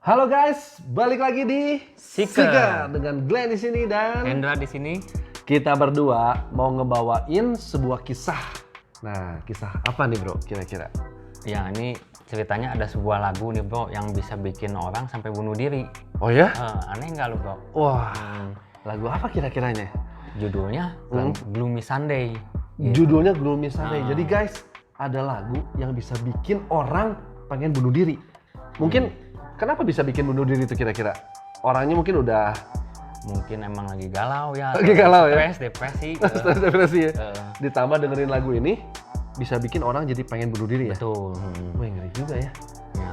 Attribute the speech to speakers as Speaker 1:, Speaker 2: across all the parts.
Speaker 1: Halo guys, balik lagi di
Speaker 2: Sika
Speaker 1: dengan Glenn di sini dan
Speaker 2: Hendra di sini.
Speaker 1: kita berdua mau ngebawain sebuah kisah. Nah, kisah apa nih bro kira-kira?
Speaker 2: Ya, ini ceritanya ada sebuah lagu nih bro yang bisa bikin orang sampai bunuh diri.
Speaker 1: Oh ya?
Speaker 2: Aneh nggak lu bro?
Speaker 1: Wah, lagu apa kira-kiranya?
Speaker 2: Judulnya Gloomy Sunday.
Speaker 1: Judulnya Gloomy Sunday. Jadi guys, ada lagu yang bisa bikin orang pengen bunuh diri. Mungkin kenapa bisa bikin bunuh diri itu kira-kira? Orangnya mungkin
Speaker 2: Mungkin emang lagi galau ya.
Speaker 1: Lagi galau ya?
Speaker 2: Stres, depresi.
Speaker 1: stres depresi ya. Ditambah dengerin lagu ini bisa bikin orang jadi pengen bunuh diri ya.
Speaker 2: Betul.
Speaker 1: Wah, ngeri juga ya.
Speaker 2: Ya.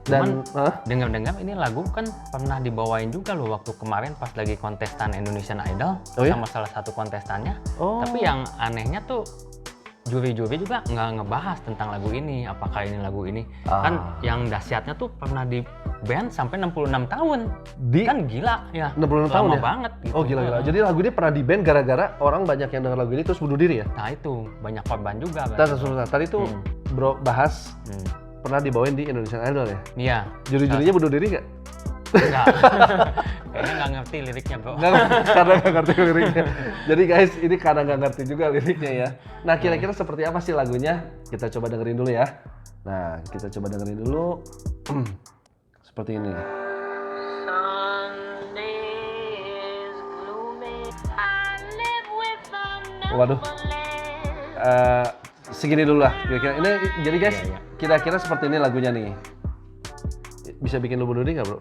Speaker 1: Dan
Speaker 2: Dengar-dengar ini lagu kan pernah dibawain juga loh waktu kemarin pas lagi kontestan Indonesian Idol sama salah satu kontestannya. Tapi yang anehnya tuh juri-juri juga nggak ngebahas tentang lagu ini, apakah ini lagu ini. Kan yang dahsyatnya tuh pernah di band sampai 66 tahun. Kan gila ya.
Speaker 1: 66 tahun
Speaker 2: lama
Speaker 1: ya?
Speaker 2: banget gitu.
Speaker 1: Oh gila-gila. Jadi lagu ini pernah di band gara-gara orang banyak yang denger lagu ini terus bunuh diri ya?
Speaker 2: Nah itu banyak korban juga.
Speaker 1: Tadi tuh bro bahas pernah dibawain di Indonesian Idol ya?
Speaker 2: Iya.
Speaker 1: Juri-jurinya bunuh diri nggak?
Speaker 2: Enggak. Kayaknya nggak ngerti liriknya bro.
Speaker 1: Karena nggak ngerti liriknya. Jadi guys, ini karena nggak ngerti juga liriknya ya. Nah kira-kira seperti apa sih lagunya? Kita coba dengerin dulu ya. Nah kita coba dengerin dulu. Seperti ini. Waduh. Segini dulu lah kira-kira. Ini jadi guys, kira-kira seperti ini lagunya nih. Bisa bikin lu bunuh diri nggak bro?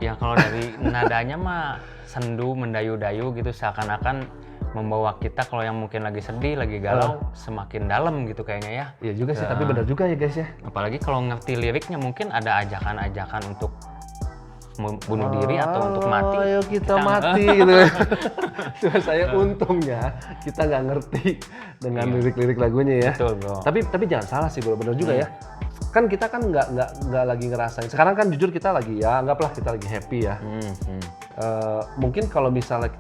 Speaker 2: Ya kalau dari nadanya mah sendu, mendayu-dayu gitu, seakan-akan membawa kita kalau yang mungkin lagi sedih, lagi galau, semakin dalam gitu kayaknya ya.
Speaker 1: Iya juga sih, tapi benar juga ya guys ya.
Speaker 2: Apalagi kalau ngerti liriknya mungkin ada ajakan-ajakan untuk bunuh diri atau untuk mati.
Speaker 1: Ayo kita mati gitu. Cuma saya untungnya kita nggak ngerti dengan lirik-lirik lagunya ya.
Speaker 2: Betul bro.
Speaker 1: Tapi jangan salah sih bro, benar juga ya. Kan kita kan nggak lagi ngerasain. Sekarang kan jujur kita lagi ya, anggaplah kita lagi happy ya. Mungkin kalau misalnya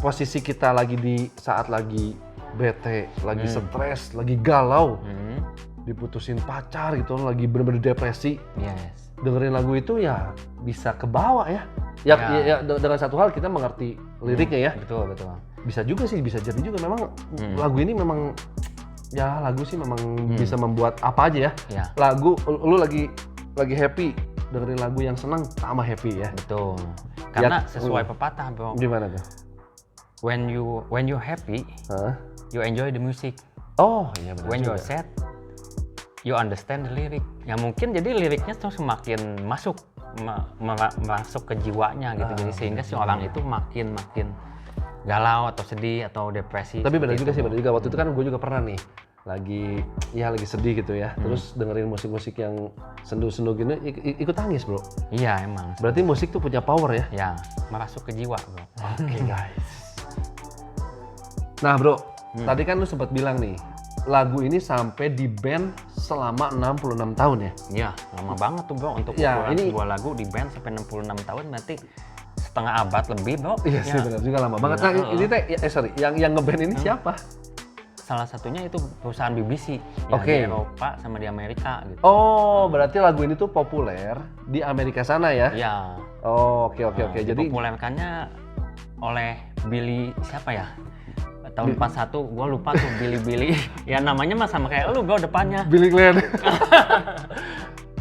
Speaker 1: posisi kita lagi di saat lagi bete, lagi stres, lagi galau, diputusin pacar gitu, lagi bener-bener depresi.
Speaker 2: Yes.
Speaker 1: Dengerin lagu itu ya bisa kebawa ya. Ya, dengan satu hal kita mengerti liriknya ya.
Speaker 2: Betul.
Speaker 1: Bisa juga sih, bisa jadi juga memang lagu ini memang ya lagu sih memang bisa membuat apa aja ya. Lagu lu lagi happy, dengerin lagu yang senang tambah happy ya.
Speaker 2: Betul. Karena sesuai pepatah bro.
Speaker 1: Gimana tuh?
Speaker 2: When you happy, you enjoy the music.
Speaker 1: Oh iya benar.
Speaker 2: When you're sad, you understand the lyric. Ya mungkin jadi liriknya tuh semakin masuk ke jiwanya gitu. Jadi sehingga si orang itu makin galau atau sedih atau depresi.
Speaker 1: Tapi benar juga sih, benar juga. Waktu itu kan gue juga pernah nih lagi sedih gitu ya. Terus dengerin musik-musik yang sendu-sendu gini ikut tangis, bro.
Speaker 2: Iya, emang.
Speaker 1: Berarti musik tuh punya power ya?
Speaker 2: Ya, masuk ke jiwa, bro.
Speaker 1: Oke, guys. Nah, bro, tadi kan lu sempat bilang nih, lagu ini sampai di band selama 66 tahun ya?
Speaker 2: Iya, lama banget tuh, bro, untuk sebuah lagu di band sampai 66 tahun berarti setengah abad lebih, bro.
Speaker 1: Iya sih, benar juga lama banget. Nah, ini teh yang ngeband ini siapa?
Speaker 2: Salah satunya itu perusahaan BBC yang di Eropa sama di Amerika gitu.
Speaker 1: Oh, berarti lagu ini tuh populer di Amerika sana ya?
Speaker 2: Iya.
Speaker 1: Oh, oke. Jadi
Speaker 2: dipopulerkannya oleh Billy siapa ya? Tahun 41, gue lupa tuh Billy. Ya namanya mah sama kayak lu bro depannya.
Speaker 1: Billy Glenn.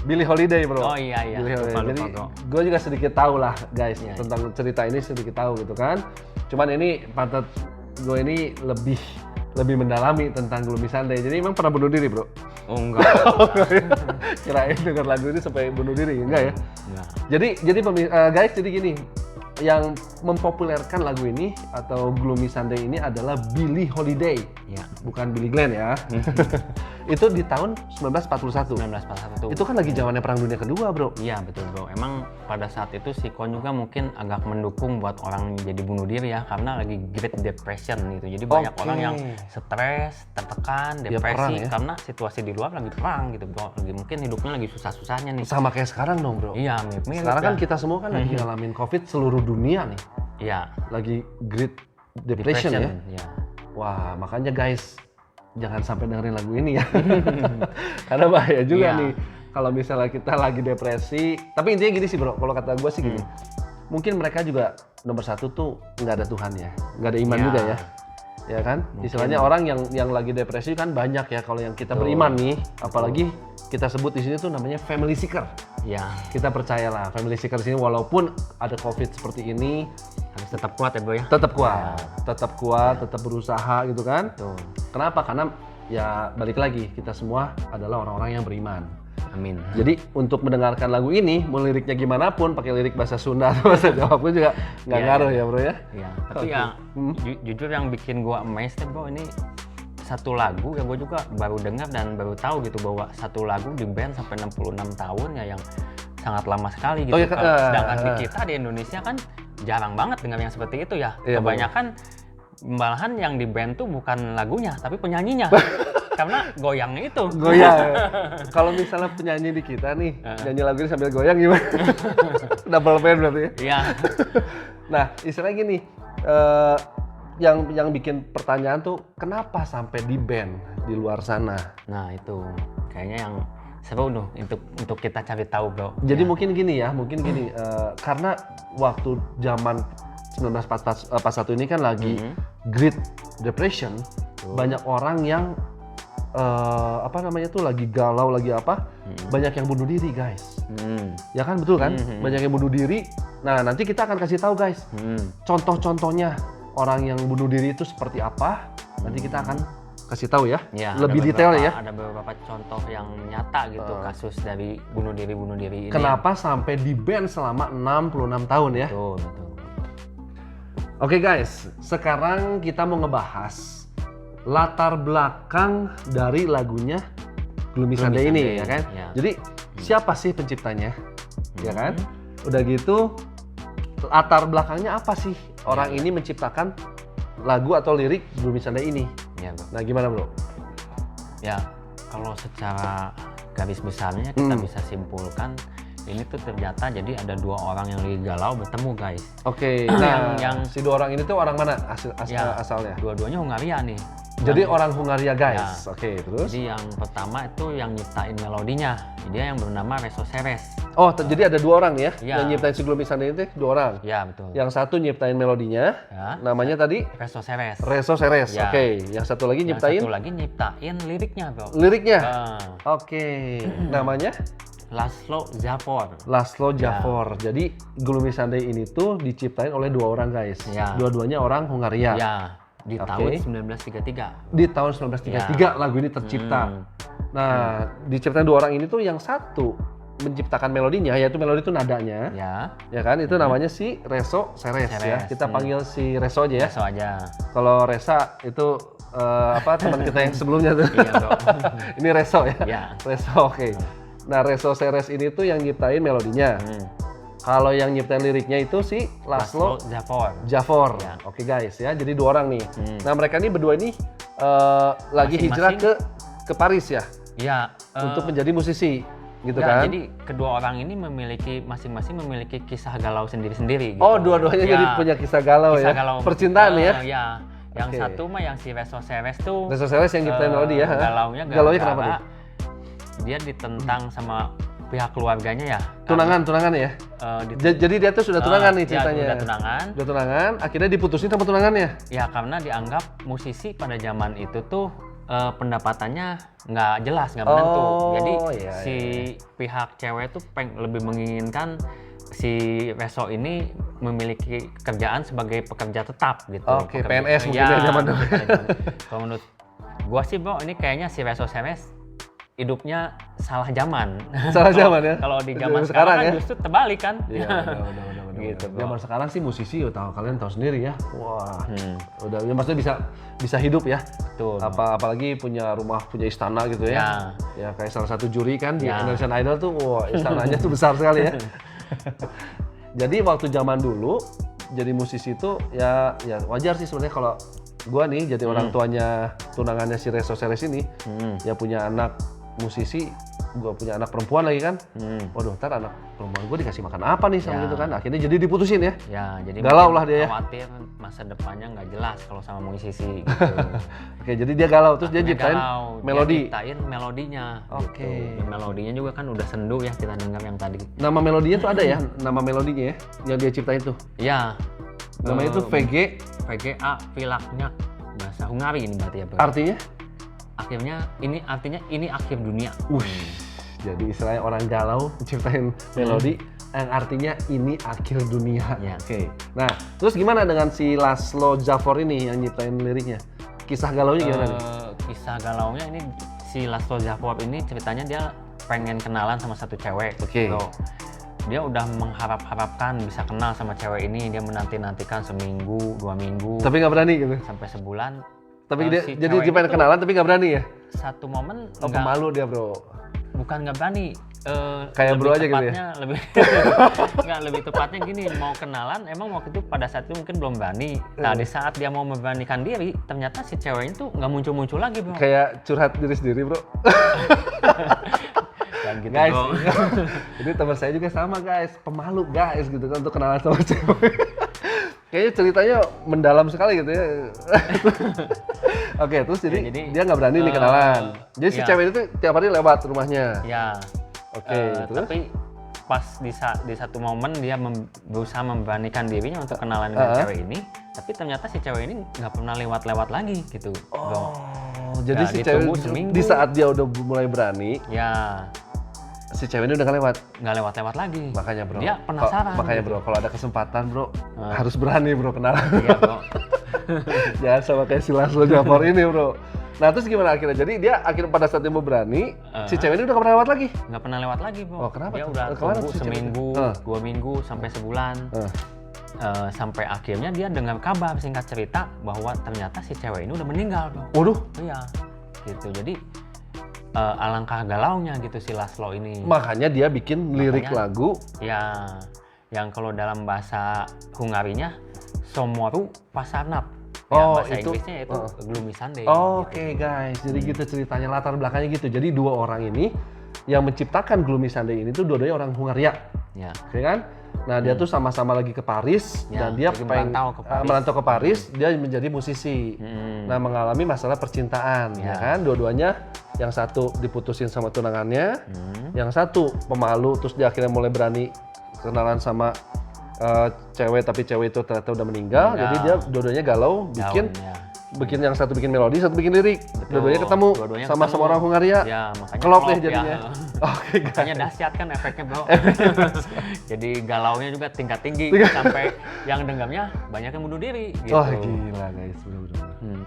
Speaker 1: Billie Holiday bro.
Speaker 2: Oh iya.
Speaker 1: Lupa, jadi gue juga sedikit tahu lah guys tentang cerita ini sedikit tahu gitu kan. Cuman ini pantat gue ini lebih mendalami tentang Gloomy Sunday. Jadi emang pernah bunuh diri bro?
Speaker 2: Oh enggak.
Speaker 1: Kirain denger lagu ini sampai bunuh diri, enggak ya?
Speaker 2: Enggak.
Speaker 1: Jadi guys, jadi gini. Yang mempopulerkan lagu ini atau Gloomy Sunday ini adalah Billie Holiday, bukan Billy Glenn ya. Itu di tahun 1941.
Speaker 2: 1941 tuh.
Speaker 1: Itu kan lagi zamannya Perang Dunia Kedua, bro.
Speaker 2: Iya betul bro. Emang pada saat itu si Kon juga mungkin agak mendukung buat orang jadi bunuh diri ya, karena lagi Great Depression gitu. Jadi banyak orang yang stres, tertekan, depresi karena situasi di luar lagi perang gitu bro. Lagi mungkin hidupnya lagi susah-susahnya nih.
Speaker 1: Sama kayak sekarang dong bro.
Speaker 2: Iya mirip-mirip.
Speaker 1: Sekarang kan kita semua kan lagi ngalamin COVID seluruh dunia nih.
Speaker 2: Iya.
Speaker 1: Lagi Great Depression ya. Wah makanya guys, jangan sampai dengerin lagu ini ya. Karena bahaya juga nih. kalau misalnya kita lagi depresi, tapi intinya gini sih bro, kalau kata gue sih gini, mungkin mereka juga nomor satu tuh nggak ada Tuhan ya, nggak ada iman juga ya kan? Istilahnya orang yang lagi depresi kan banyak ya, kalau yang kita beriman nih, apalagi kita sebut di sini tuh namanya family seeker.
Speaker 2: Ya.
Speaker 1: Kita percayalah family seeker di sini walaupun ada COVID seperti ini
Speaker 2: Harus tetap kuat ya bro ya.
Speaker 1: tetap kuat, tetap berusaha gitu kan.
Speaker 2: Tuh.
Speaker 1: Kenapa? Karena ya balik lagi kita semua adalah orang-orang yang beriman.
Speaker 2: Amin.
Speaker 1: Jadi untuk mendengarkan lagu ini, mau liriknya gimana pun, pakai lirik bahasa Sunda atau bahasa Jawa pun juga nggak ngaruh ya bro ya.
Speaker 2: Iya. Tapi yang jujur yang bikin gua amazed bro, ini satu lagu yang gue juga baru dengar dan baru tahu gitu bahwa satu lagu di band sampai 66 tahun ya, yang sangat lama sekali gitu. Sedangkan di kita di Indonesia kan jarang banget dengar yang seperti itu ya. Kebanyakan malahan yang di band tuh bukan lagunya tapi penyanyinya. Karena goyangnya itu.
Speaker 1: Goyang. Kalau misalnya penyanyi di kita nih nyanyi lagu ini sambil goyang gimana? Double band berarti ya.
Speaker 2: Iya.
Speaker 1: Nah istilahnya gini. Yang bikin pertanyaan tuh kenapa sampai di band di luar sana?
Speaker 2: Nah itu kayaknya yang seru tuh untuk kita cari tahu bro.
Speaker 1: Jadi mungkin gini, karena waktu zaman 1941 ini kan lagi Great Depression, banyak orang yang lagi galau, lagi banyak yang bunuh diri guys. Ya kan betul kan? Banyak yang bunuh diri. Nah nanti kita akan kasih tahu guys, contoh-contohnya orang yang bunuh diri itu seperti apa, nanti kita akan kasih tahu ya, lebih detail ya.
Speaker 2: Ada beberapa contoh yang nyata gitu, kasus dari bunuh diri ini.
Speaker 1: Kenapa sampai di band selama 66 tahun ya?
Speaker 2: Betul.
Speaker 1: Oke guys, sekarang kita mau ngebahas latar belakang dari lagunya Gloomy Sunday ini ya kan? Ya. Jadi siapa sih penciptanya, ya kan? Udah gitu latar belakangnya apa sih orang ini menciptakan lagu atau lirik Gloomy Sunday ini?
Speaker 2: Ya, bro.
Speaker 1: Nah gimana bro?
Speaker 2: Ya kalau secara garis besarnya kita bisa simpulkan ini tuh ternyata jadi ada dua orang yang lagi galau bertemu guys.
Speaker 1: Oke. Nah yang si dua orang ini tuh orang mana asalnya?
Speaker 2: Dua-duanya Hungaria nih.
Speaker 1: Jadi orang Hungaria guys. Ya. Oke, terus?
Speaker 2: Jadi yang pertama itu yang nyiptain melodinya, dia yang bernama Reso Seres.
Speaker 1: Oh, jadi ada dua orang ya? Yang nyiptain si Gloomy Sunday itu dua orang?
Speaker 2: Ya, betul.
Speaker 1: Yang satu nyiptain melodinya, namanya tadi?
Speaker 2: Reso Seres.
Speaker 1: Reso Seres, oke. Yang satu lagi nyiptain?
Speaker 2: Yang satu lagi nyiptain liriknya, bro.
Speaker 1: Liriknya? Oke. Namanya?
Speaker 2: Laszlo Zafor.
Speaker 1: Laszlo Zafor. Jadi Gloomy Sunday ini tuh diciptain oleh dua orang guys. Dua-duanya orang Hungaria.
Speaker 2: Ya. Di tahun 1933.
Speaker 1: Di tahun 1933 lagu ini tercipta. Nah, diciptakan dua orang ini tuh yang satu menciptakan melodinya, yaitu melodi itu nadanya. Ya kan? Itu namanya si Reso Seres ya. Kita panggil si Reso aja ya.
Speaker 2: Reso aja.
Speaker 1: Kalau Resa itu teman kita yang sebelumnya tuh.
Speaker 2: Iya, bro.
Speaker 1: Ini Reso ya.
Speaker 2: Iya.
Speaker 1: Reso, oke. Nah, Reso Seres ini tuh yang nyiptain melodinya. Kalau yang nyiptain liriknya itu si Laszlo Zafor. Ya. Oke guys ya, jadi dua orang nih. Nah mereka ini berdua ini lagi hijrah ke Paris ya?
Speaker 2: Iya.
Speaker 1: Untuk menjadi musisi, gitu kan?
Speaker 2: Jadi kedua orang ini masing-masing memiliki kisah galau sendiri-sendiri. Gitu.
Speaker 1: Oh dua-duanya jadi punya kisah galau ya?
Speaker 2: Galau
Speaker 1: percintaan ya?
Speaker 2: Iya. Yang satu mah yang si Reso Seres tuh.
Speaker 1: Reso Seres yang nyiptain melodi ya?
Speaker 2: Galaunya
Speaker 1: kenapa nih?
Speaker 2: Dia ditentang sama pihak keluarganya ya.
Speaker 1: Tunangan ya? Jadi dia tuh sudah tunangan nih ceritanya. Sudah tunangan, akhirnya diputusin sama tunangannya?
Speaker 2: Ya karena dianggap musisi pada zaman itu tuh pendapatannya nggak jelas, nggak menentu. Jadi si pihak cewek tuh lebih menginginkan si Reso ini memiliki kerjaan sebagai pekerja tetap gitu.
Speaker 1: Oke, PNS mungkin ya zaman dulu.
Speaker 2: Kalau menurut gua sih bro, ini kayaknya si Reso Seres hidupnya salah zaman.
Speaker 1: Salah zaman ya?
Speaker 2: Kalau di zaman sekarang kan justru terbalik kan?
Speaker 1: Iya, udah. Gitu, zaman sekarang sih musisi, kalian tahu sendiri ya. Wah, udah maksudnya bisa hidup ya.
Speaker 2: Betul.
Speaker 1: Apalagi punya rumah, punya istana gitu ya. Ya kayak salah satu juri kan di Indonesian Idol tuh, wah istananya tuh besar sekali ya. Jadi waktu zaman dulu jadi musisi itu ya wajar sih sebenarnya kalau gua nih jadi orang tuanya tunangannya si Reso Seres ini, ya punya anak musisi gue punya anak perempuan lagi kan. Waduh, ntar anak perempuan gue dikasih makan apa nih sama gitu kan. Akhirnya jadi diputusin ya.
Speaker 2: Ya, jadi
Speaker 1: galau lah dia ya.
Speaker 2: Khawatir masa depannya nggak jelas kalau sama musisi gitu.
Speaker 1: Oke, jadi dia galau terus dia ciptain melodi.
Speaker 2: Dia ciptain melodinya.
Speaker 1: Oke.
Speaker 2: Gitu. Dan melodinya juga kan udah sendu ya kita dengar yang tadi.
Speaker 1: Nama melodinya tuh ada ya, nama melodinya ya yang dia ciptain tuh.
Speaker 2: Iya.
Speaker 1: Namanya itu
Speaker 2: VGA Vilaknyak, bahasa Hungari ini berarti ya bro.
Speaker 1: Artinya?
Speaker 2: Artinya ini akhir dunia.
Speaker 1: Jadi istilahnya orang galau ciptain melodi yang artinya ini akhir dunia.
Speaker 2: Ya.
Speaker 1: Oke. Nah, terus gimana dengan si Laszlo Jaffor ini yang nyiptain liriknya? Kisah galaunya gimana nih?
Speaker 2: Kisah galaunya ini si Laszlo Jaffor ini ceritanya dia pengen kenalan sama satu cewek.
Speaker 1: Oke.
Speaker 2: Dia udah mengharap-harapkan bisa kenal sama cewek ini, dia menanti-nantikan seminggu, 2 minggu.
Speaker 1: Tapi nggak berani gitu?
Speaker 2: Sampai sebulan.
Speaker 1: Tapi dia jadi pengen kenalan tapi nggak berani ya?
Speaker 2: Satu momen
Speaker 1: pemalu dia bro.
Speaker 2: Bukan nggak berani.
Speaker 1: Kayak bro aja gitu ya?
Speaker 2: Lebih tepatnya gini, mau kenalan emang waktu itu pada saat itu mungkin belum berani. Nah di saat dia mau memberanikan diri, ternyata si cewek itu nggak muncul-muncul lagi bro.
Speaker 1: Kayak curhat diri sendiri bro.
Speaker 2: Gitu,
Speaker 1: guys, jadi teman saya juga sama guys, pemalu guys gitu kan untuk kenalan sama cewek. Kayaknya ceritanya mendalam sekali gitu ya. Oke, terus jadi dia nggak berani nih kenalan. Jadi si cewek itu tiap hari lewat rumahnya.
Speaker 2: Ya.
Speaker 1: Oke, terus?
Speaker 2: Tapi pas di satu momen dia berusaha memberanikan dirinya untuk kenalan dengan cewek ini, tapi ternyata si cewek ini nggak pernah lewat-lewat lagi gitu.
Speaker 1: Jadi si cewek di saat dia udah mulai berani,
Speaker 2: ya
Speaker 1: si cewek ini udah
Speaker 2: nggak lewat lagi.
Speaker 1: Makanya bro,
Speaker 2: dia penasaran.
Speaker 1: Makanya bro, kalau ada kesempatan bro, harus berani bro kenalan.
Speaker 2: Iya bro.
Speaker 1: Jangan sama kayak si Laszlo Jaffor ini bro. Nah terus gimana akhirnya? Jadi dia akhirnya pada saat dia mau berani, si cewek ini udah gak pernah lewat lagi?
Speaker 2: Nggak pernah lewat lagi bro.
Speaker 1: Oh kenapa?
Speaker 2: Dia udah tunggu seminggu, 2 minggu, sampai sebulan. Sampai akhirnya dia dengar kabar singkat cerita bahwa ternyata si cewek ini udah meninggal bro.
Speaker 1: Waduh.
Speaker 2: Iya. Gitu. Jadi alangkah galaunya gitu si Laszlo ini.
Speaker 1: Makanya dia bikin lirik lagu.
Speaker 2: Ya, yang kalau dalam bahasa Hungarinya Somoru Pasarnap. Ya, bahasa Inggrisnya itu Gloomy Sunday.
Speaker 1: Oke guys, jadi gitu ceritanya, latar belakangnya gitu. Jadi dua orang ini yang menciptakan Gloomy Sunday ini tuh dua-duanya orang Hungaria. Ya kan? Nah dia tuh sama-sama lagi ke Paris dan dia pengen merantau ke Paris, dia menjadi musisi. Nah mengalami masalah percintaan, ya kan? Dua-duanya, yang satu diputusin sama tunangannya, yang satu pemalu, terus dia akhirnya mulai berani kenalan sama cewek, tapi cewek itu ternyata udah meninggal. Jadi dia dua-duanya galau, bikin yang satu bikin melodi, satu bikin lirik. Dua-duanya ketemu sama-sama orang Hungaria.
Speaker 2: Ya, makanya
Speaker 1: klop deh jadinya.
Speaker 2: Oke, makanya dahsyat kan efeknya bro. Jadi galaunya juga tingkat tinggi sampai yang denggamnya banyak yang bunuh diri. Gitu.
Speaker 1: Wah gila guys, bener-bener.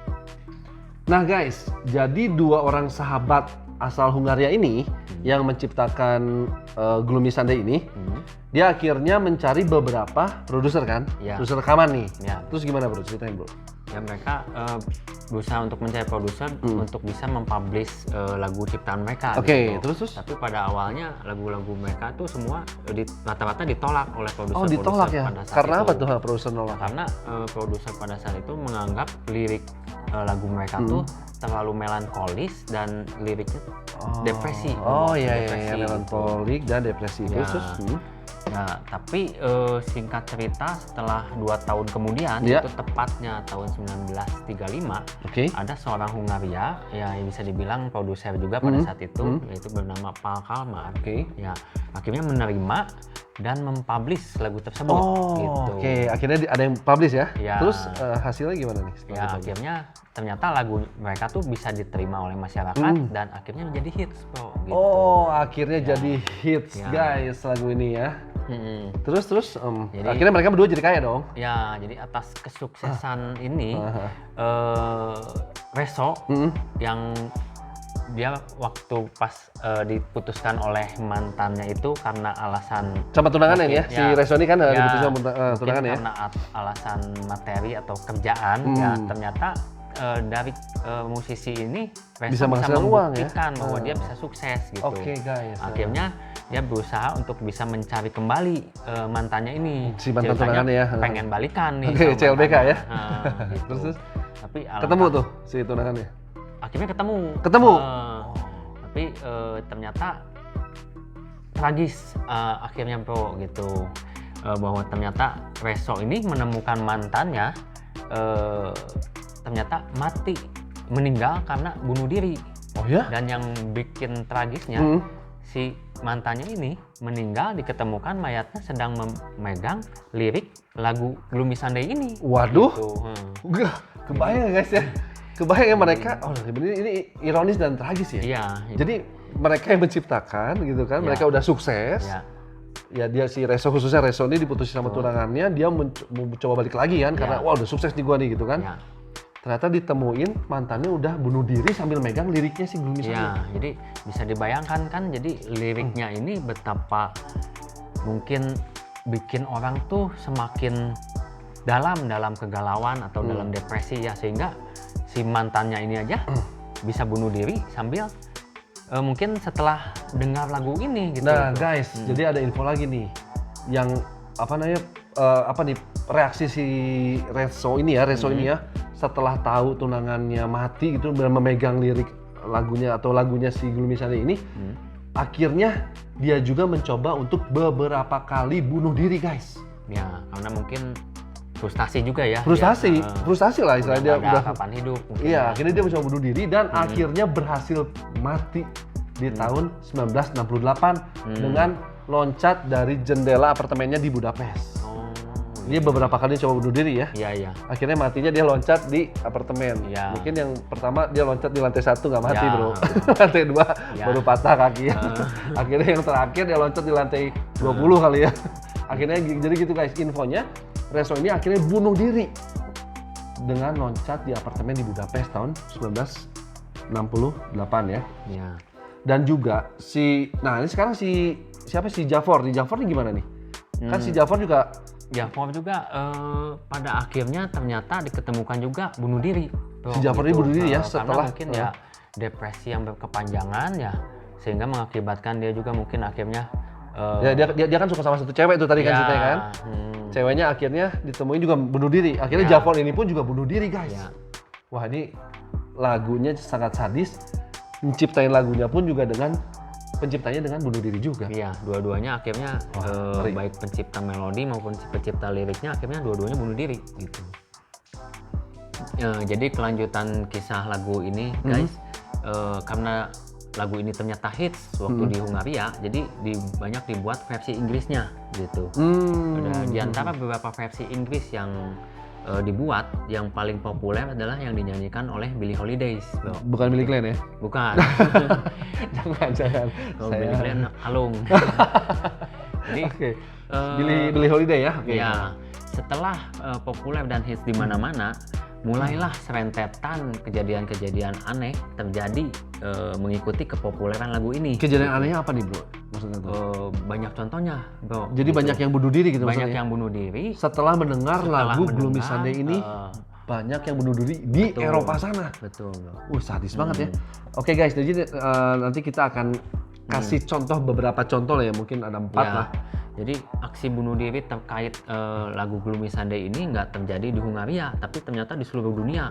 Speaker 1: Nah guys, jadi dua orang sahabat asal Hungaria ini yang menciptakan Gloomy Sunday ini, dia akhirnya mencari beberapa produser kan, produser rekaman nih. Terus gimana bro, ceritain bro?
Speaker 2: Ya mereka berusaha untuk mencari produser untuk bisa mempublish lagu ciptaan mereka.
Speaker 1: Oke,
Speaker 2: gitu.
Speaker 1: terus?
Speaker 2: Tapi pada awalnya lagu-lagu mereka tuh semua rata-rata ditolak oleh produser.
Speaker 1: Oh ditolak ya?
Speaker 2: Pada saat
Speaker 1: karena
Speaker 2: itu.
Speaker 1: apa tuh produser nolak?
Speaker 2: Karena produser pada saat itu menganggap lirik lagu mereka tuh terlalu melankolis dan liriknya depresi.
Speaker 1: Oh iya, melankolik dan depresi.
Speaker 2: Ya.
Speaker 1: Terus?
Speaker 2: Nah, tapi singkat cerita setelah 2 tahun kemudian, itu tepatnya tahun 1935, ada seorang Hungaria yang bisa dibilang produser juga pada saat itu, yaitu bernama Paul Kalmar. Ya, akhirnya menerima dan mempublish lagu tersebut. Gitu.
Speaker 1: Akhirnya ada yang publish ya? Terus hasilnya gimana nih?
Speaker 2: Ya, akhirnya ternyata lagu mereka tuh bisa diterima oleh masyarakat dan akhirnya menjadi hits, bro. Gitu.
Speaker 1: Oh, akhirnya jadi hits guys lagu ini ya. Terus jadi, akhirnya mereka berdua jadi kaya dong.
Speaker 2: Ya, jadi atas kesuksesan ini Reso yang dia waktu pas diputuskan oleh mantannya itu karena alasan
Speaker 1: sama tunangannya ya, si Reso ini kan diputuskan tunangan ya.
Speaker 2: Karena alasan materi atau kerjaan ya ternyata dari musisi ini Reso bisa membuktikan bahwa dia bisa sukses gitu.
Speaker 1: Guys.
Speaker 2: Akhirnya dia berusaha untuk bisa mencari kembali mantannya ini.
Speaker 1: Si mantan tunangannya ya.
Speaker 2: Pengen balikan nih.
Speaker 1: CLBK ya.
Speaker 2: Gitu.
Speaker 1: Terus
Speaker 2: tapi
Speaker 1: ketemu tuh si tunangannya.
Speaker 2: Akhirnya ketemu.
Speaker 1: Ketemu.
Speaker 2: Tapi ternyata tragis akhirnya bro gitu, bahwa ternyata Reso ini menemukan mantannya ternyata mati, meninggal karena bunuh diri.
Speaker 1: Oh ya?
Speaker 2: Dan yang bikin tragisnya si mantannya ini meninggal diketemukan mayatnya sedang memegang lirik lagu Gloomy Sunday ini.
Speaker 1: Waduh,
Speaker 2: gitu.
Speaker 1: Gak kebayang guys ya. Kebayang ya mereka, ini ironis dan tragis ya.
Speaker 2: Iya.
Speaker 1: Jadi mereka yang menciptakan gitu kan, mereka udah sukses.
Speaker 2: Iya.
Speaker 1: Ya dia si Reso, khususnya Reso ini diputusin sama tunangannya, dia mau coba balik lagi kan, karena wah udah sukses nih gua nih gitu kan.
Speaker 2: Ya.
Speaker 1: Ternyata ditemuin mantannya udah bunuh diri sambil megang liriknya si Gloomy Sunday.
Speaker 2: Ya, jadi bisa dibayangkan kan, jadi liriknya ini betapa mungkin bikin orang tuh semakin dalam kegalauan atau dalam depresi ya, sehingga si mantannya ini aja bisa bunuh diri sambil mungkin setelah dengar lagu ini gitu.
Speaker 1: Nah guys, jadi ada info lagi nih yang reaksi si Reso ini ya, setelah tahu tunangannya mati gitu dan memegang lirik lagunya si Gloomy Sunday ini, akhirnya dia juga mencoba untuk beberapa kali bunuh diri guys.
Speaker 2: Ya, karena mungkin frustasi juga ya.
Speaker 1: Frustasi lah istilahnya, dia udah
Speaker 2: kapan hidup.
Speaker 1: Iya, akhirnya dia mencoba bunuh diri dan akhirnya berhasil mati di tahun 1968 dengan loncat dari jendela apartemennya di Budapest. Dia beberapa kali coba bunuh diri ya.
Speaker 2: Iya.
Speaker 1: Akhirnya matinya dia loncat di apartemen.
Speaker 2: Ya.
Speaker 1: Mungkin yang pertama dia loncat di lantai 1 nggak mati bro. Lantai 2 baru patah kakinya. Akhirnya yang terakhir dia loncat di lantai 20 kali ya. Akhirnya jadi gitu guys infonya. Reso ini akhirnya bunuh diri dengan loncat di apartemen di Budapest tahun 1968 ya.
Speaker 2: Iya.
Speaker 1: Dan juga ini sekarang siapa si Jafar? Di Jafar ini gimana nih? Kan si Jafar juga
Speaker 2: pada akhirnya ternyata diketemukan juga bunuh diri.
Speaker 1: Si Jafar ini bunuh diri ya setelah
Speaker 2: karena mungkin ya depresi yang berkepanjangan ya, sehingga mengakibatkan dia juga mungkin akhirnya
Speaker 1: dia kan suka sama satu cewek itu tadi kan ceritanya kan. Ceweknya akhirnya ditemuin juga bunuh diri. Akhirnya Jafar ini pun juga bunuh diri guys. Wah ini lagunya sangat sadis. Menciptain lagunya pun juga penciptanya dengan bunuh diri juga.
Speaker 2: Iya, dua-duanya akhirnya baik pencipta melodi maupun pencipta liriknya akhirnya dua-duanya bunuh diri gitu. Jadi kelanjutan kisah lagu ini guys, karena lagu ini ternyata hits waktu di Hungaria, jadi banyak dibuat versi Inggrisnya gitu. Di antara beberapa versi Inggris yang dibuat, yang paling populer adalah yang dinyanyikan oleh Billie Holiday.
Speaker 1: Bukan Billy Glenn ya?
Speaker 2: Bukan.
Speaker 1: Jangan.
Speaker 2: Kalau Billie Glenn alung. Jadi
Speaker 1: Billie Holiday ya?
Speaker 2: Ya, setelah populer dan hits di mana-mana, mulailah serentetan kejadian-kejadian aneh terjadi mengikuti kepopuleran lagu ini.
Speaker 1: Kejadian anehnya apa nih bro? Maksudnya
Speaker 2: banyak contohnya bro.
Speaker 1: Jadi gitu. Banyak yang bunuh diri gitu
Speaker 2: banyak
Speaker 1: maksudnya?
Speaker 2: yang bunuh diri.
Speaker 1: Setelah mendengar lagu Gloomy Sunday ini, banyak yang bunuh diri di Eropa sana.
Speaker 2: Betul bro.
Speaker 1: Sadis banget ya. Oke guys, jadi nanti kita akan kasih beberapa contoh lah ya, mungkin ada 4 lah.
Speaker 2: Jadi aksi bunuh diri terkait lagu Gloomy Sunday ini nggak terjadi di Hungaria, tapi ternyata di seluruh dunia.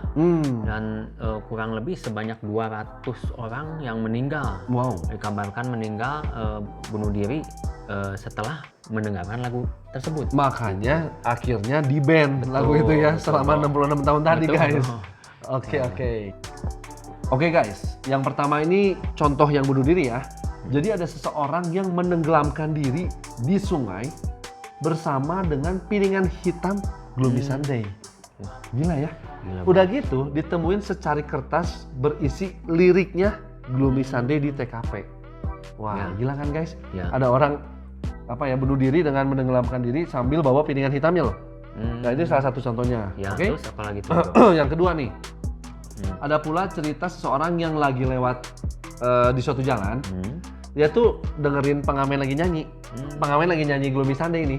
Speaker 2: Dan kurang lebih sebanyak 200 orang yang meninggal.
Speaker 1: Wow.
Speaker 2: Dikabarkan meninggal bunuh diri setelah mendengarkan lagu tersebut.
Speaker 1: Makanya akhirnya di-ban lagu itu ya selama 66 tahun tadi guys. Oke guys, yang pertama ini contoh yang bunuh diri ya. Jadi ada seseorang yang menenggelamkan diri di sungai bersama dengan piringan hitam Gloomy Sunday. Wah, gila ya. Udah gitu ditemuin secari kertas berisi liriknya Gloomy Sunday di TKP. Wah, gila kan guys? Ada orang bunuh diri dengan menenggelamkan diri sambil bawa piringan hitamnya loh. Nah, itu salah satu contohnya.
Speaker 2: Terus apalagi itu?
Speaker 1: Yang kedua nih. Ada pula cerita seseorang yang lagi lewat di suatu jalan. Dia tuh dengerin pengamen lagi nyanyi. Pengamen lagi nyanyi Gloomy Sunday ini.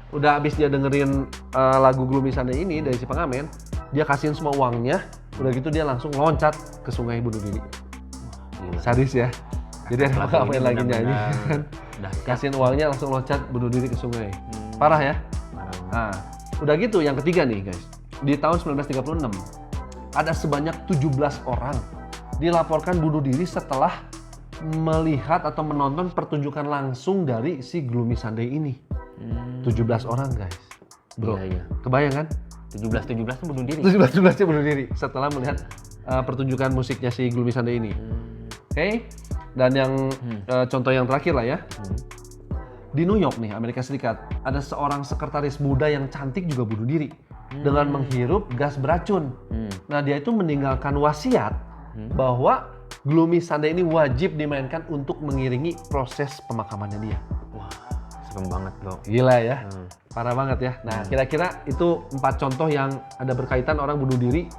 Speaker 1: Udah abis dia dengerin lagu Gloomy Sunday ini dari si pengamen, dia kasihin semua uangnya. Udah gitu dia langsung loncat ke sungai bunuh diri. Sadis ya. Jadi ada pengamen lagi nyanyi kan. Kasihin uangnya langsung loncat bunuh diri ke sungai. Parah ya? Nah, udah gitu yang ketiga nih guys. Di tahun 1936 ada sebanyak 17 orang dilaporkan bunuh diri setelah melihat atau menonton pertunjukan langsung dari si Gloomy Sunday ini. 17 orang guys. Bro,
Speaker 2: Iya.
Speaker 1: kebayang kan?
Speaker 2: 17 tuh bunuh diri.
Speaker 1: 17-17-nya bunuh diri setelah melihat pertunjukan musiknya si Gloomy Sunday ini. Oke. Dan yang contoh yang terakhir lah ya. Di New York nih, Amerika Serikat, ada seorang sekretaris muda yang cantik juga bunuh diri dengan menghirup gas beracun. Nah, dia itu meninggalkan wasiat bahwa Gloomy Sunday ini wajib dimainkan untuk mengiringi proses pemakamannya dia.
Speaker 2: Wah, serem banget bro.
Speaker 1: Gila ya, parah banget ya. Nah, kira-kira itu 4 contoh yang ada berkaitan orang bunuh diri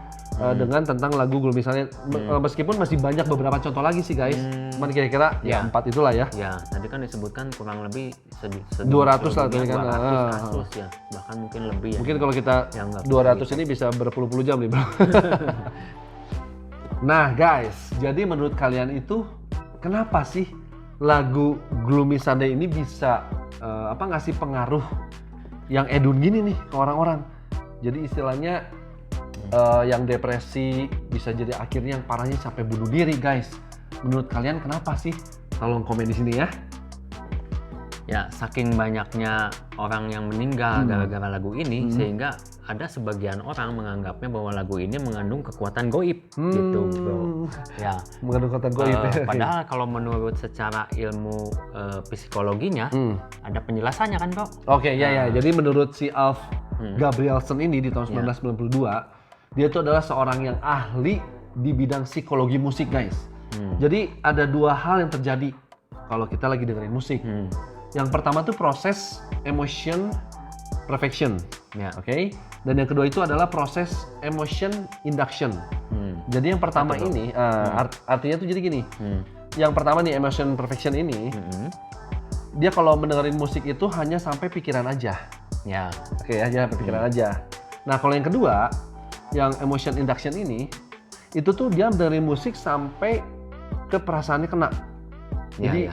Speaker 1: dengan tentang lagu Gloomy Sunday. Meskipun masih banyak beberapa contoh lagi sih guys. Cuman kira-kira ya 4 itulah ya.
Speaker 2: Ya, tadi kan disebutkan kurang lebih
Speaker 1: 200 lah tadi kan.
Speaker 2: 200 kasus ya, bahkan mungkin lebih ya.
Speaker 1: Mungkin kalau kita
Speaker 2: Yang nggak
Speaker 1: 200 ini bisa berpuluh-puluh jam nih bro. Nah guys, jadi menurut kalian itu kenapa sih lagu Gloomy Sunday ini bisa ngasih pengaruh yang edun gini nih ke orang-orang? Jadi istilahnya yang depresi bisa jadi akhirnya yang parahnya sampai bunuh diri guys. Menurut kalian kenapa sih? Tolong komen di sini ya.
Speaker 2: Ya, saking banyaknya orang yang meninggal gara-gara lagu ini, sehingga ada sebagian orang menganggapnya bahwa lagu ini mengandung kekuatan goib, gitu bro. Ya,
Speaker 1: Mengandung kekuatan goib.
Speaker 2: padahal kalau menurut secara ilmu psikologinya, ada penjelasannya kan bro?
Speaker 1: Oke, ya. Jadi menurut si Alf Gabrielsen ini di tahun 1992, dia itu adalah seorang yang ahli di bidang psikologi musik guys. Jadi ada 2 hal yang terjadi kalau kita lagi dengerin musik. Yang pertama tuh proses emotion perfection, oke? Dan yang kedua itu adalah proses emotion induction. Jadi yang pertama ini, artinya tuh jadi gini. Yang pertama nih emotion perfection ini, dia kalau mendengarin musik itu hanya sampai pikiran aja.
Speaker 2: Ya.
Speaker 1: Oke, hanya sampai pikiran aja. Nah kalau yang kedua, yang emotion induction ini, itu tuh dia dengerin musik sampai ke perasaannya kena. Jadi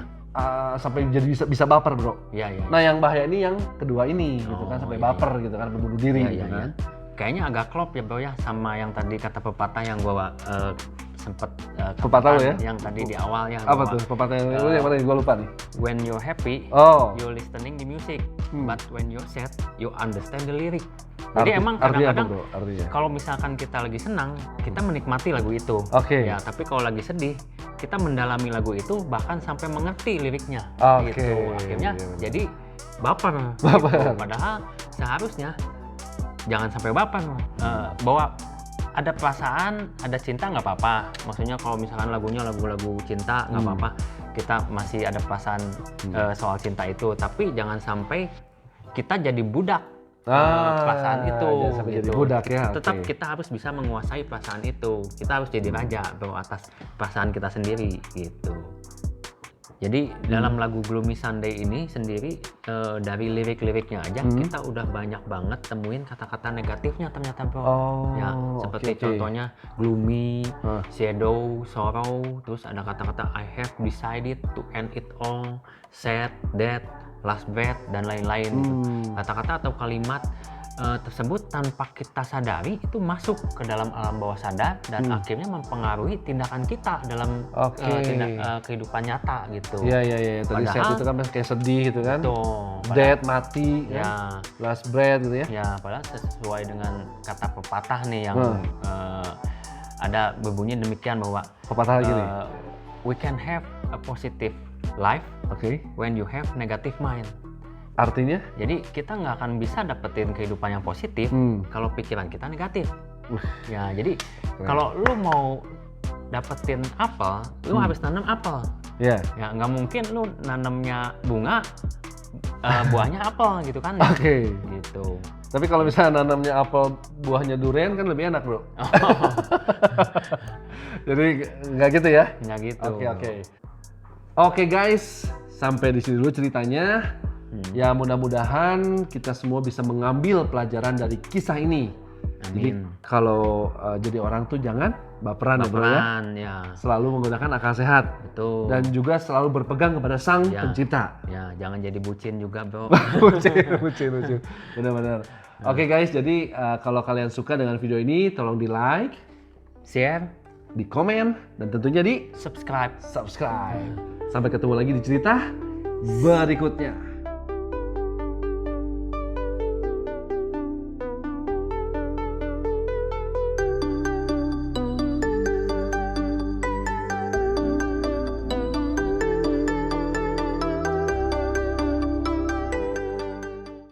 Speaker 1: sampai jadi bisa baper bro.
Speaker 2: Iya.
Speaker 1: Nah yang bahaya ini yang kedua ini gitu kan, sampai baper gitu kan, bunuh diri gitu kan.
Speaker 2: Kayaknya agak klop ya bro ya sama yang tadi kata pepatah yang gua sempet
Speaker 1: pepatah lo ya?
Speaker 2: yang tadi di awal ya.
Speaker 1: Apa tuh pepatah yang mana? Gua lupa nih.
Speaker 2: When you're happy, you're listening the music, but when you're sad, you understand the lyric. Jadi emang kadang-kadang kalau misalkan kita lagi senang, kita menikmati lagu itu. Ya, tapi kalau lagi sedih, kita mendalami lagu itu bahkan sampai mengerti liriknya. Gitu. Akhirnya jadi baper. Gitu. Padahal seharusnya jangan sampai baper. Bahwa ada perasaan, ada cinta nggak apa-apa. Maksudnya kalau misalkan lagunya lagu-lagu cinta nggak apa-apa. Kita masih ada perasaan soal cinta itu. Tapi jangan sampai kita jadi budak perasaan itu.
Speaker 1: Sampai
Speaker 2: gitu.
Speaker 1: jadi budak ya.
Speaker 2: Tetap kita harus bisa menguasai perasaan itu. Kita harus jadi raja bro atas perasaan kita sendiri gitu. Jadi dalam lagu Gloomy Sunday ini sendiri dari lirik-liriknya aja kita udah banyak banget temuin kata-kata negatifnya ternyata bro. Ya seperti contohnya gloomy, shadow, sorrow, terus ada kata-kata I have decided to end it all, sad, death, last breath dan lain-lain. Kata-kata atau kalimat tersebut tanpa kita sadari itu masuk ke dalam alam bawah sadar dan akhirnya mempengaruhi tindakan kita dalam kehidupan nyata gitu.
Speaker 1: Iya. Tadi sad itu kan kayak sedih gitu kan. Dead, mati, ya. Last breath gitu ya.
Speaker 2: Ya, padahal sesuai dengan kata pepatah nih yang ada berbunyi demikian bahwa
Speaker 1: pepatah gini.
Speaker 2: We can have a positive life when you have negative mind.
Speaker 1: Artinya?
Speaker 2: Jadi kita nggak akan bisa dapetin kehidupan yang positif kalau pikiran kita negatif. Ya, jadi kalau lu mau dapetin apel, lu harus nanam apel. Ya, nggak mungkin lu nanamnya bunga, buahnya apel gitu kan? Gitu.
Speaker 1: Tapi kalau misalnya nanamnya apel, buahnya durian kan lebih enak bro. Jadi nggak gitu ya?
Speaker 2: Nggak gitu.
Speaker 1: Oke guys, sampai di sini dulu ceritanya. Ya mudah-mudahan kita semua bisa mengambil pelajaran dari kisah ini. Jadi kalau jadi orang tuh jangan baperan ya bro ya. Selalu menggunakan akal sehat.
Speaker 2: Betul.
Speaker 1: Dan juga selalu berpegang kepada Sang Pencipta.
Speaker 2: Ya, jangan jadi bucin juga bro.
Speaker 1: bucin. Benar-benar. Oke guys, jadi kalau kalian suka dengan video ini tolong di like,
Speaker 2: share,
Speaker 1: di komen, dan tentunya di
Speaker 2: subscribe.
Speaker 1: subscribe. Sampai ketemu lagi di cerita berikutnya.